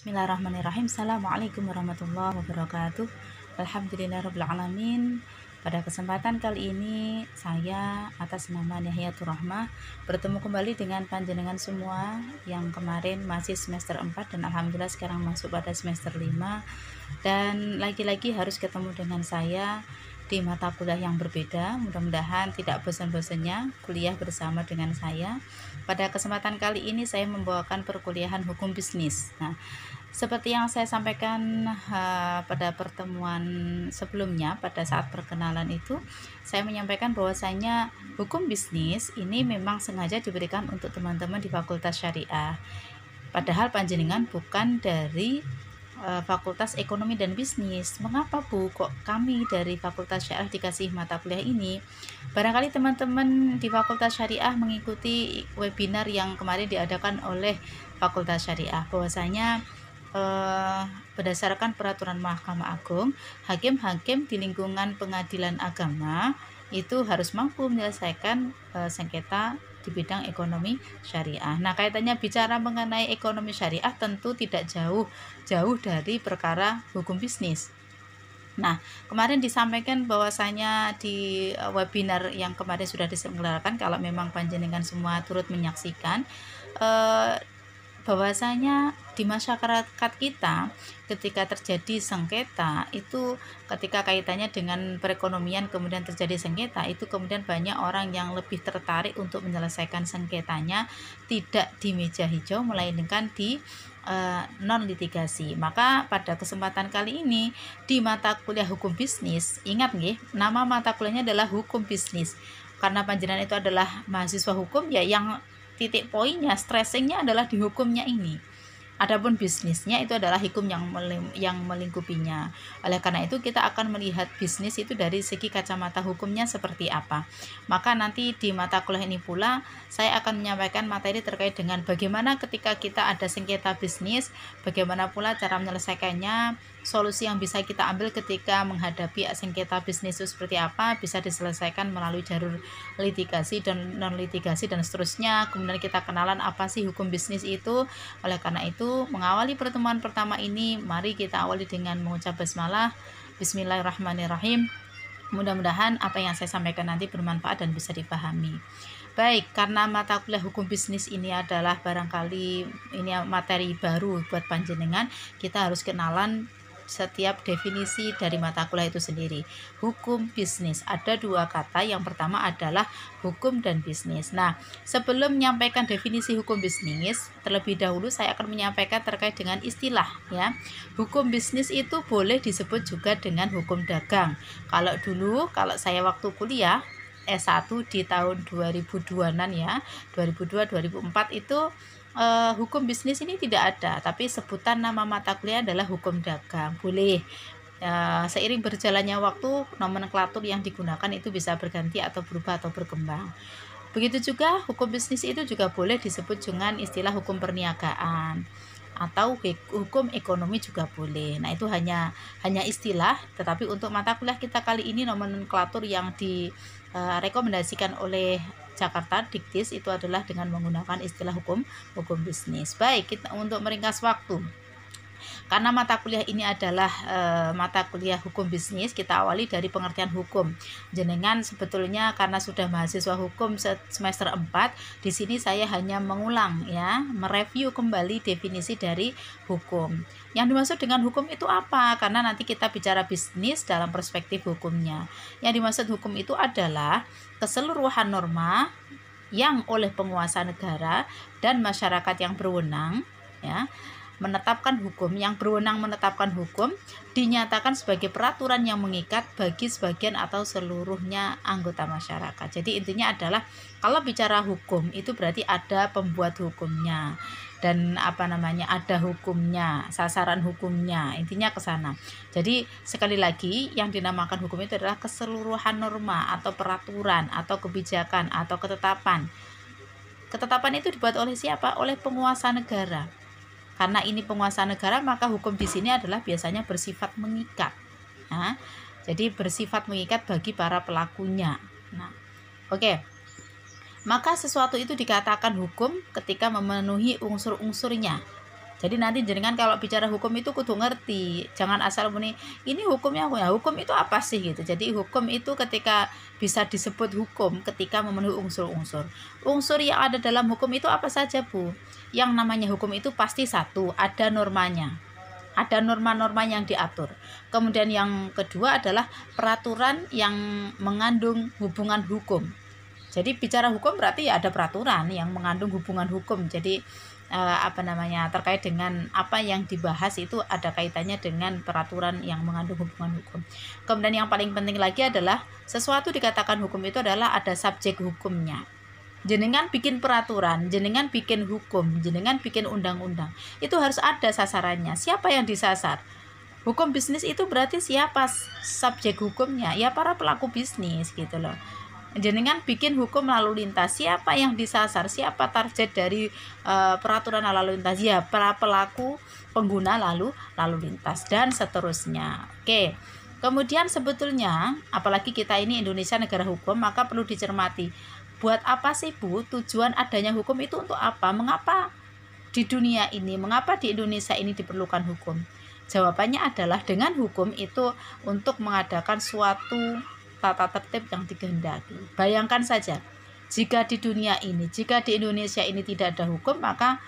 Bismillahirrahmanirrahim. Assalamualaikum warahmatullahi wabarakatuh. Alhamdulillahirabbil alamin. Pada kesempatan kali ini saya atas nama Nihayatur Rahmah bertemu kembali dengan panjenengan semua yang kemarin masih semester 4 dan alhamdulillah sekarang masuk pada semester 5, dan lagi-lagi harus ketemu dengan saya di mata kuliah yang berbeda. Mudah-mudahan tidak bosan-bosannya kuliah bersama dengan saya. Pada kesempatan kali ini saya membawakan perkuliahan hukum bisnis. Nah, seperti yang saya sampaikan pada pertemuan sebelumnya, pada saat perkenalan itu saya menyampaikan bahwasanya hukum bisnis ini memang sengaja diberikan untuk teman-teman di Fakultas Syariah. Padahal panjenengan bukan dari Fakultas Ekonomi dan Bisnis. Mengapa Bu kok kami dari Fakultas Syariah dikasih mata kuliah ini? Barangkali teman-teman di Fakultas Syariah mengikuti webinar yang kemarin diadakan oleh Fakultas Syariah, bahwasanya berdasarkan peraturan Mahkamah Agung, hakim-hakim di lingkungan pengadilan agama itu harus mampu menyelesaikan sengketa di bidang ekonomi syariah. Nah, kaitannya bicara mengenai ekonomi syariah tentu tidak jauh dari perkara hukum bisnis. Nah, kemarin disampaikan bahwasanya di webinar yang kemarin sudah diselenggarakan, kalau memang panjenengan semua turut menyaksikan, bahwasanya di masyarakat kita ketika terjadi sengketa itu, ketika kaitannya dengan perekonomian kemudian terjadi sengketa itu, kemudian banyak orang yang lebih tertarik untuk menyelesaikan sengketanya tidak di meja hijau melainkan di non litigasi. Maka pada kesempatan kali ini di mata kuliah hukum bisnis, ingat nggih, nama mata kuliahnya adalah hukum bisnis. Karena panjenengan itu adalah mahasiswa hukum, ya yang titik poinnya, stressingnya adalah di hukumnya ini. Adapun bisnisnya itu adalah hukum yang melingkupinya. Oleh karena itu kita akan melihat bisnis itu dari segi kacamata hukumnya seperti apa. Maka nanti di mata kuliah ini pula saya akan menyampaikan materi terkait dengan bagaimana ketika kita ada sengketa bisnis, bagaimana pula cara menyelesaikannya, solusi yang bisa kita ambil ketika menghadapi sengketa bisnis itu seperti apa, bisa diselesaikan melalui jalur litigasi dan non litigasi dan seterusnya. Kemudian kita kenalan apa sih hukum bisnis itu. Oleh karena itu, mengawali pertemuan pertama ini, mari kita awali dengan mengucap basmalah. Bismillahirrahmanirrahim. Mudah-mudahan apa yang saya sampaikan nanti bermanfaat dan bisa dipahami. Baik, karena mata kuliah hukum bisnis ini adalah barangkali ini materi baru buat panjenengan, kita harus kenalan setiap definisi dari mata kuliah itu sendiri. Hukum bisnis ada dua kata, yang pertama adalah hukum dan bisnis. Nah, sebelum menyampaikan definisi hukum bisnis, terlebih dahulu saya akan menyampaikan terkait dengan istilah ya. Hukum bisnis itu boleh disebut juga dengan hukum dagang. Kalau saya waktu kuliah S1 di tahun 2002-an ya, 2002-2004 itu hukum bisnis ini tidak ada, tapi sebutan nama mata kuliah adalah hukum dagang. Boleh seiring berjalannya waktu, nomenklatur yang digunakan itu bisa berganti atau berubah atau berkembang. Begitu juga hukum bisnis itu juga boleh disebut dengan istilah hukum perniagaan atau hukum ekonomi juga boleh. Nah, itu hanya istilah, tetapi untuk mata kuliah kita kali ini nomenklatur yang direkomendasikan oleh Jakarta Diktis itu adalah dengan menggunakan istilah hukum bisnis. Baik, kita untuk meringkas waktu, karena mata kuliah ini adalah mata kuliah hukum bisnis, kita awali dari pengertian hukum. Jenengan sebetulnya karena sudah mahasiswa hukum semester 4, di sini saya hanya mengulang ya, mereview kembali definisi dari hukum. Yang dimaksud dengan hukum itu apa? Karena nanti kita bicara bisnis dalam perspektif hukumnya. Yang dimaksud hukum itu adalah keseluruhan norma yang oleh penguasa negara dan masyarakat yang berwenang ya menetapkan hukum, yang berwenang menetapkan hukum dinyatakan sebagai peraturan yang mengikat bagi sebagian atau seluruhnya anggota masyarakat. Jadi intinya adalah kalau bicara hukum itu berarti ada pembuat hukumnya dan ada hukumnya, sasaran hukumnya, intinya ke sana. Jadi sekali lagi yang dinamakan hukum itu adalah keseluruhan norma atau peraturan atau kebijakan atau ketetapan. Ketetapan itu dibuat oleh siapa? Oleh penguasa negara. Karena ini penguasa negara, maka hukum di sini adalah biasanya bersifat mengikat. Nah, jadi bersifat mengikat bagi para pelakunya. Nah, oke. Maka sesuatu itu dikatakan hukum ketika memenuhi unsur-unsurnya. Jadi nanti jenengan kalau bicara hukum itu kudu ngerti, jangan asal muni ini hukumnya ya, hukum itu apa sih gitu. Jadi hukum itu ketika bisa disebut hukum ketika memenuhi unsur-unsur. Unsur yang ada dalam hukum itu apa saja, Bu? Yang namanya hukum itu pasti satu, ada normanya. Ada norma-norma yang diatur. Kemudian yang kedua adalah peraturan yang mengandung hubungan hukum. Jadi bicara hukum berarti ya ada peraturan yang mengandung hubungan hukum. Jadi terkait dengan apa yang dibahas itu ada kaitannya dengan peraturan yang mengandung hubungan hukum. Kemudian yang paling penting lagi adalah sesuatu dikatakan hukum itu adalah ada subjek hukumnya. Jenengan bikin peraturan, jenengan bikin hukum, jenengan bikin undang-undang, itu harus ada sasarannya. Siapa yang disasar? Hukum bisnis itu berarti siapa subjek hukumnya? Ya para pelaku bisnis gitu loh. Jenengan bikin hukum lalu lintas, siapa yang disasar, siapa target dari peraturan lalu lintas? Ya para pelaku pengguna lalu lintas dan seterusnya. Oke. Kemudian sebetulnya apalagi kita ini Indonesia negara hukum, maka perlu dicermati, buat apa sih Bu tujuan adanya hukum itu untuk apa? Mengapa di dunia ini, mengapa di Indonesia ini diperlukan hukum? Jawabannya adalah dengan hukum itu untuk mengadakan suatu tata tertib yang dikehendaki. Bayangkan saja, jika di dunia ini, jika di Indonesia ini tidak ada hukum, maka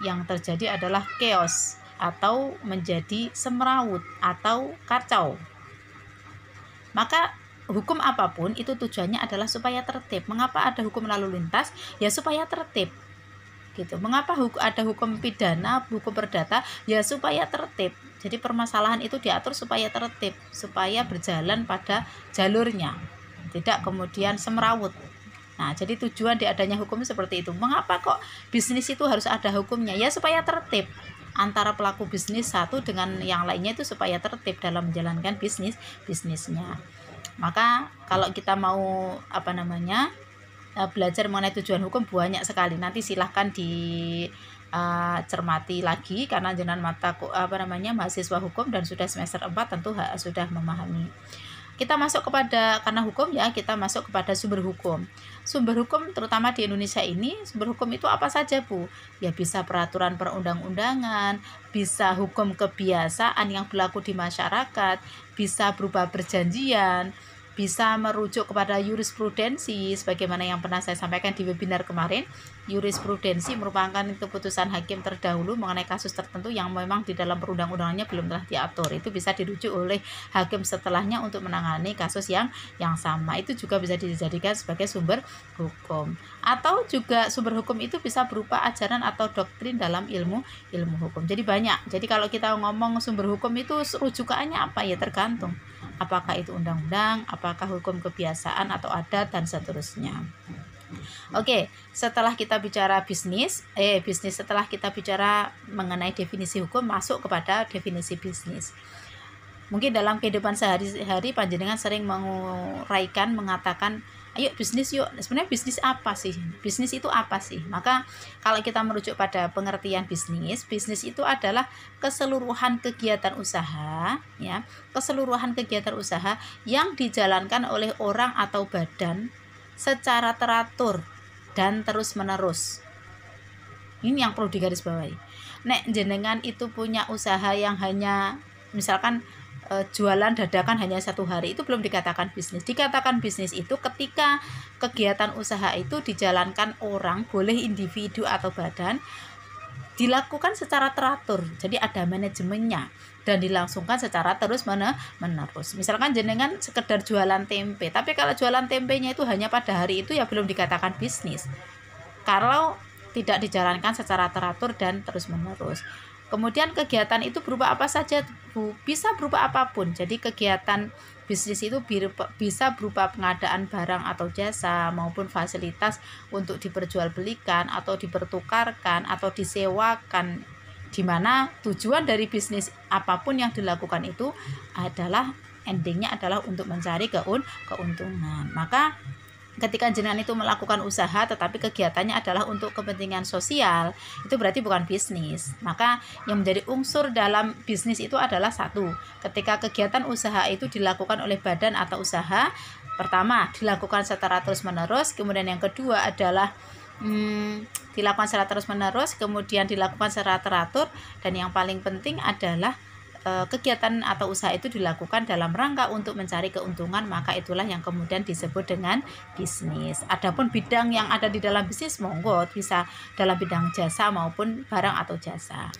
yang terjadi adalah chaos atau menjadi semrawut atau kacau. Maka hukum apapun itu tujuannya adalah supaya tertib. Mengapa ada hukum lalu lintas? Ya supaya tertib. Gitu. Mengapa ada hukum pidana, hukum perdata? Ya supaya tertib. Jadi permasalahan itu diatur supaya tertib, supaya berjalan pada jalurnya, tidak kemudian semrawut. Nah, jadi tujuan diadanya hukum seperti itu. Mengapa kok bisnis itu harus ada hukumnya? Ya supaya tertib antara pelaku bisnis satu dengan yang lainnya itu supaya tertib dalam menjalankan bisnisnya. Maka kalau kita mau belajar mengenai tujuan hukum banyak sekali. Nanti silahkan cermati lagi karena jenengan mahasiswa hukum dan sudah semester 4 tentu sudah memahami. Kita masuk karena hukum ya, kita masuk kepada sumber hukum. Sumber hukum terutama di Indonesia ini, sumber hukum itu apa saja Bu? Ya bisa peraturan perundang-undangan, bisa hukum kebiasaan yang berlaku di masyarakat, bisa berupa perjanjian, bisa merujuk kepada jurisprudensi sebagaimana yang pernah saya sampaikan di webinar kemarin. Jurisprudensi merupakan keputusan hakim terdahulu mengenai kasus tertentu yang memang di dalam perundang-undangannya belum telah diatur. Itu bisa dirujuk oleh hakim setelahnya untuk menangani kasus yang sama. Itu juga bisa dijadikan sebagai sumber hukum. Atau juga sumber hukum itu bisa berupa ajaran atau doktrin dalam ilmu hukum. Jadi banyak. Jadi kalau kita ngomong sumber hukum itu rujukannya apa ya, tergantung apakah itu undang-undang, apakah hukum kebiasaan atau adat dan seterusnya. Oke, setelah kita bicara bisnis, setelah kita bicara mengenai definisi hukum, masuk kepada definisi bisnis. Mungkin dalam kehidupan sehari-hari panjenengan sering mengatakan, ayo bisnis yuk. Sebenarnya bisnis apa sih? Bisnis itu apa sih? Maka kalau kita merujuk pada pengertian bisnis itu adalah keseluruhan kegiatan usaha, ya, keseluruhan kegiatan usaha yang dijalankan oleh orang atau badan secara teratur dan terus-menerus. Ini yang perlu digarisbawahi. Nek jenengan itu punya usaha yang hanya misalkan jualan dadakan hanya 1 hari, itu belum dikatakan bisnis. Dikatakan bisnis itu ketika kegiatan usaha itu dijalankan orang, boleh individu atau badan, dilakukan secara teratur. Jadi ada manajemennya dan dilangsungkan secara terus-menerus. Misalkan jenengan sekedar jualan tempe, tapi kalau jualan tempenya itu hanya pada hari itu ya belum dikatakan bisnis. Kalau tidak dijalankan secara teratur dan terus-menerus. Kemudian kegiatan itu berupa apa saja, Bu? Bisa berupa apapun. Jadi kegiatan bisnis itu bisa berupa pengadaan barang atau jasa maupun fasilitas untuk diperjualbelikan atau dipertukarkan atau disewakan, di mana tujuan dari bisnis apapun yang dilakukan itu adalah endingnya adalah untuk mencari keuntungan. Maka ketika jenengan itu melakukan usaha tetapi kegiatannya adalah untuk kepentingan sosial, itu berarti bukan bisnis. Maka yang menjadi unsur dalam bisnis itu adalah satu, ketika kegiatan usaha itu dilakukan oleh badan atau usaha, pertama dilakukan secara terus menerus, kemudian yang kedua adalah dilakukan secara terus-menerus, kemudian dilakukan secara teratur, dan yang paling penting adalah kegiatan atau usaha itu dilakukan dalam rangka untuk mencari keuntungan, maka itulah yang kemudian disebut dengan bisnis. Adapun bidang yang ada di dalam bisnis, monggo bisa dalam bidang jasa maupun barang atau jasa.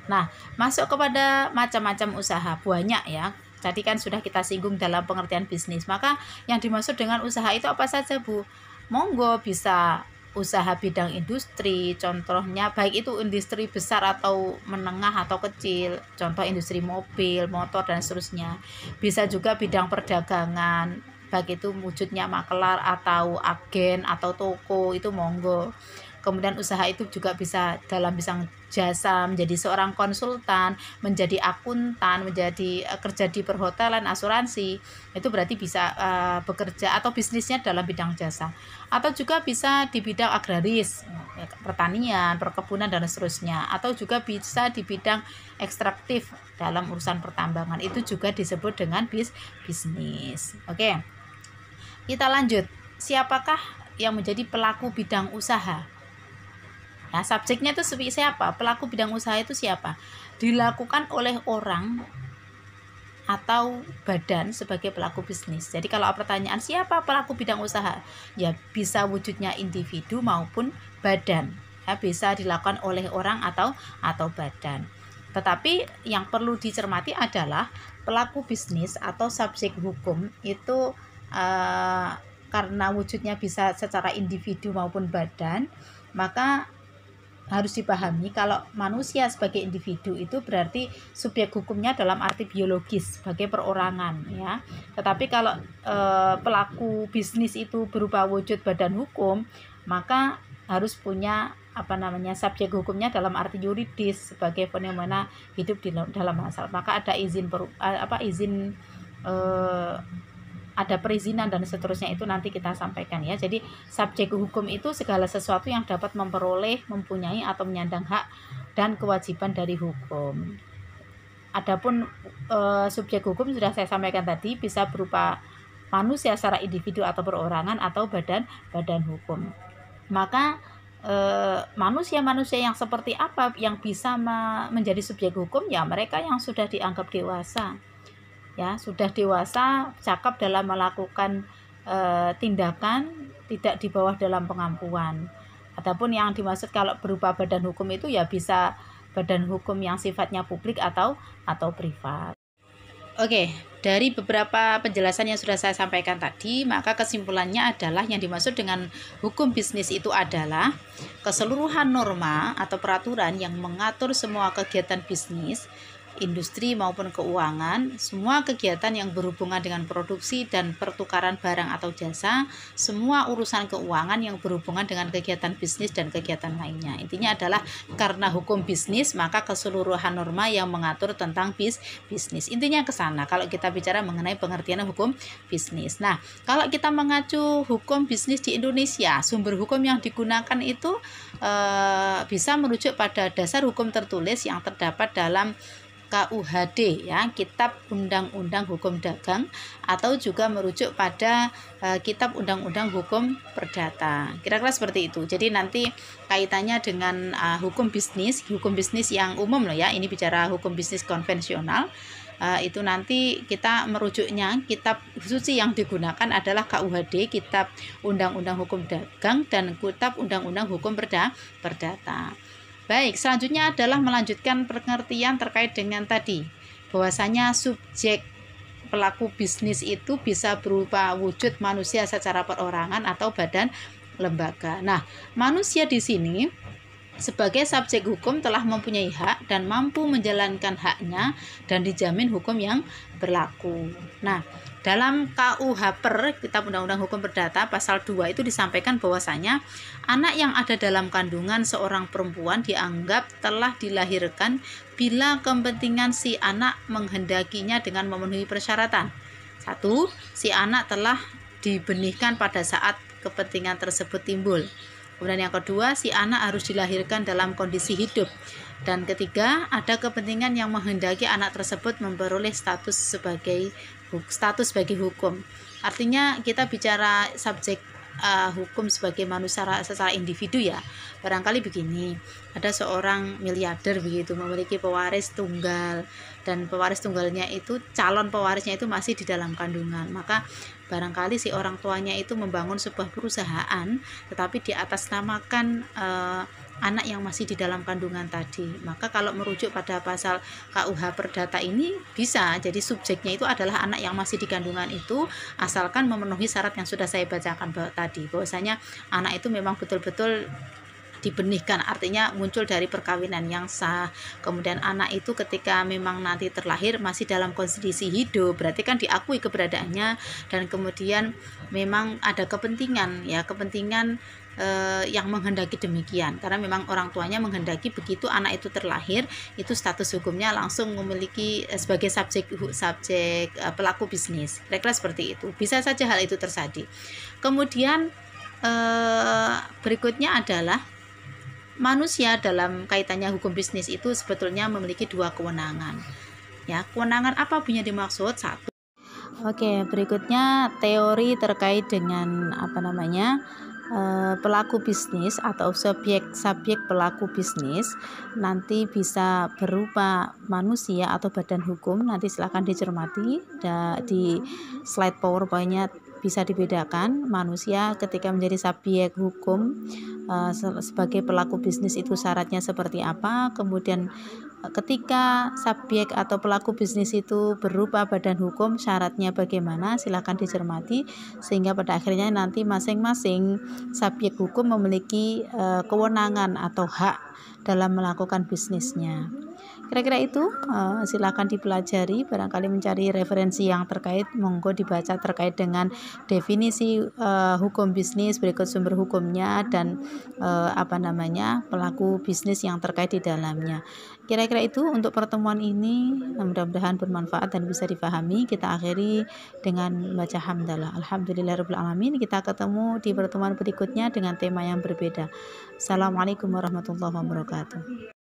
Nah, masuk kepada macam-macam usaha, banyak ya. Tadi kan sudah kita singgung dalam pengertian bisnis. Maka yang dimaksud dengan usaha itu apa saja, Bu? Monggo bisa usaha bidang industri, contohnya baik itu industri besar atau menengah atau kecil, contoh industri mobil, motor, dan seterusnya. Bisa juga bidang perdagangan, baik itu wujudnya makelar atau agen atau toko, itu monggo. Kemudian usaha itu juga bisa dalam bidang jasa, menjadi seorang konsultan, menjadi akuntan, menjadi kerja di perhotelan, asuransi. Itu berarti bisa bekerja atau bisnisnya dalam bidang jasa. Atau juga bisa di bidang agraris, pertanian, perkebunan, dan seterusnya. Atau juga bisa di bidang ekstraktif dalam urusan pertambangan. Itu juga disebut dengan bisnis. Oke, kita lanjut. Siapakah yang menjadi pelaku bidang usaha? Nah, subjeknya itu siapa? Pelaku bidang usaha itu siapa? Dilakukan oleh orang atau badan sebagai pelaku bisnis. Jadi kalau pertanyaan siapa pelaku bidang usaha? Ya bisa wujudnya individu maupun badan. Ya, bisa dilakukan oleh orang atau badan. Tetapi yang perlu dicermati adalah pelaku bisnis atau subjek hukum itu karena wujudnya bisa secara individu maupun badan, maka harus dipahami kalau manusia sebagai individu itu berarti subjek hukumnya dalam arti biologis sebagai perorangan ya. Tetapi kalau pelaku bisnis itu berupa wujud badan hukum, maka harus punya subjek hukumnya dalam arti yuridis sebagai fenomena hidup di dalam masyarakat. Maka ada ada perizinan dan seterusnya, itu nanti kita sampaikan ya. Jadi subjek hukum itu segala sesuatu yang dapat memperoleh, mempunyai atau menyandang hak dan kewajiban dari hukum. Adapun subjek hukum sudah saya sampaikan tadi, bisa berupa manusia secara individu atau perorangan atau badan hukum. Maka manusia-manusia yang seperti apa yang bisa menjadi subjek hukum? Ya mereka yang sudah dianggap dewasa. Ya, sudah dewasa, cakap dalam melakukan tindakan, tidak di bawah dalam pengampuan. Adapun yang dimaksud kalau berupa badan hukum itu ya bisa badan hukum yang sifatnya publik atau privat. Oke, dari beberapa penjelasan yang sudah saya sampaikan tadi, maka kesimpulannya adalah yang dimaksud dengan hukum bisnis itu adalah keseluruhan norma atau peraturan yang mengatur semua kegiatan bisnis, industri maupun keuangan, semua kegiatan yang berhubungan dengan produksi dan pertukaran barang atau jasa, semua urusan keuangan yang berhubungan dengan kegiatan bisnis dan kegiatan lainnya. Intinya adalah karena hukum bisnis, maka keseluruhan norma yang mengatur tentang bisnis. Intinya ke sana kalau kita bicara mengenai pengertian hukum bisnis. Nah, kalau kita mengacu hukum bisnis di Indonesia, sumber hukum yang digunakan itu bisa merujuk pada dasar hukum tertulis yang terdapat dalam KUHD ya, Kitab Undang-Undang Hukum Dagang, atau juga merujuk pada Kitab Undang-Undang Hukum Perdata. Kira-kira seperti itu. Jadi nanti kaitannya dengan hukum bisnis yang umum loh ya. Ini bicara hukum bisnis konvensional. Itu nanti kita merujuknya kitab suci yang digunakan adalah KUHD, Kitab Undang-Undang Hukum Dagang, dan Kitab Undang-Undang Hukum Perdata. Baik, selanjutnya adalah melanjutkan pengertian terkait dengan tadi, bahwasanya subjek pelaku bisnis itu bisa berupa wujud manusia secara perorangan atau badan lembaga. Nah, manusia di sini sebagai subjek hukum telah mempunyai hak dan mampu menjalankan haknya dan dijamin hukum yang berlaku. Nah, dalam KUH-Per, Kitab Undang-Undang Hukum Perdata, pasal 2 itu disampaikan bahwasanya anak yang ada dalam kandungan seorang perempuan dianggap telah dilahirkan bila kepentingan si anak menghendakinya dengan memenuhi persyaratan. 1. Si anak telah dibenihkan pada saat kepentingan tersebut timbul. Kemudian yang kedua, si anak harus dilahirkan dalam kondisi hidup. Dan ketiga, ada kepentingan yang menghendaki anak tersebut memperoleh status sebagai hukum. Artinya kita bicara subjek hukum sebagai manusia secara individu ya. Barangkali begini, ada seorang miliarder begitu memiliki pewaris tunggal, dan pewaris tunggalnya itu, calon pewarisnya itu masih di dalam kandungan. Maka barangkali si orang tuanya itu membangun sebuah perusahaan tetapi diatasnamakan anak yang masih di dalam kandungan tadi. Maka kalau merujuk pada pasal KUH Perdata ini bisa jadi subjeknya itu adalah anak yang masih di kandungan itu, asalkan memenuhi syarat yang sudah saya bacakan tadi, bahwasanya anak itu memang betul-betul dibenihkan, artinya muncul dari perkawinan yang sah. Kemudian anak itu ketika memang nanti terlahir masih dalam kondisi hidup, berarti kan diakui keberadaannya, dan kemudian memang ada kepentingan ya, kepentingan yang menghendaki demikian, karena memang orang tuanya menghendaki begitu anak itu terlahir itu status hukumnya langsung memiliki sebagai subjek pelaku bisnis, kira-kira seperti itu. Bisa saja hal itu terjadi. Kemudian berikutnya adalah manusia dalam kaitannya hukum bisnis itu sebetulnya memiliki dua kewenangan. Ya, kewenangan apa punya dimaksud? Satu. Oke, berikutnya teori terkait dengan pelaku bisnis atau subjek pelaku bisnis nanti bisa berupa manusia atau badan hukum. Nanti silakan dicermati di slide PowerPoint-nya, bisa dibedakan manusia ketika menjadi subjek hukum sebagai pelaku bisnis itu syaratnya seperti apa, kemudian ketika subjek atau pelaku bisnis itu berupa badan hukum syaratnya bagaimana, silakan dicermati, sehingga pada akhirnya nanti masing-masing subjek hukum memiliki kewenangan atau hak dalam melakukan bisnisnya. Kira-kira itu, silakan dipelajari, barangkali mencari referensi yang terkait, monggo dibaca terkait dengan definisi hukum bisnis, berikut sumber hukumnya, dan pelaku bisnis yang terkait di dalamnya. Kira-kira itu untuk pertemuan ini, mudah-mudahan bermanfaat dan bisa dipahami. Kita akhiri dengan baca hamdalah. Alhamdulillahirabbil alamin. Kita ketemu di pertemuan berikutnya dengan tema yang berbeda. Assalamualaikum warahmatullahi wabarakatuh.